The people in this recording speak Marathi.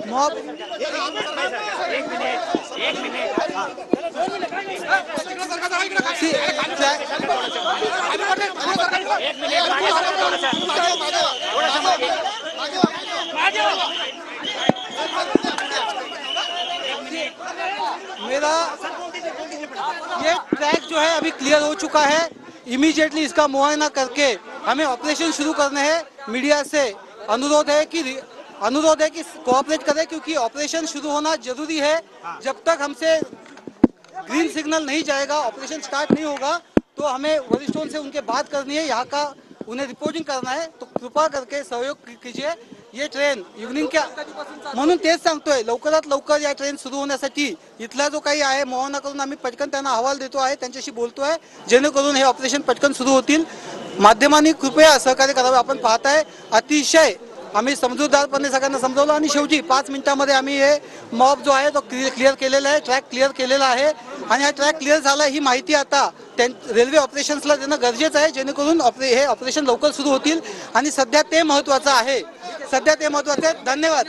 मॉब मेरा ये ट्रैक जो है अभी क्लियर हो चुका है। इमीडिएटली इसका मुआयना करके हमें ऑपरेशन शुरू करने हैं। मीडिया से अनुरोध है कि कोऑपरेट करें, क्योंकि ऑपरेशन शुरू होना जरूरी है। जब तक हमसे ग्रीन सिग्नल नहीं जाएगा, ऑपरेशन स्टार्ट नहीं होगा, तो हमें वरिष्ठों से उनके बात करनी है, यहाँ का उन्हें रिपोर्टिंग करना है। तो कृपा करके सहयोग कीजिए। ये ट्रेन इव्हनिंगच्या म्हणून तेच सांगतोय, लवकरात लवकर या ट्रेन सुरू होण्यासाठी इथला जो काही आहे मोहना करून आम्ही पटकन त्यांना अहवाल देतो आहे, त्यांच्याशी बोलतोय, जेणेकरून हे ऑपरेशन पटकन सुरू होतील। माध्यमांनी कृपया सहकार्य करावे। आपण पाहताय अतिशय आम्ही समजूतदारपणे सगळ्यांना समजावलं आणि शेवटी 5 मिनिटांमध्ये आम्ही हे मॉब जो आहे तो क्लिअर केलेला आहे, ट्रॅक क्लिअर केलेला आहे। आणि हा ट्रॅक क्लिअर झाला ही माहिती आता रेल्वे ऑपरेशन्सला देणं गरजेचं आहे, जेणेकरून हे ऑपरेशन लवकर सुरू होतील। आणि सध्या ते महत्त्वाचं आहे, धन्यवाद।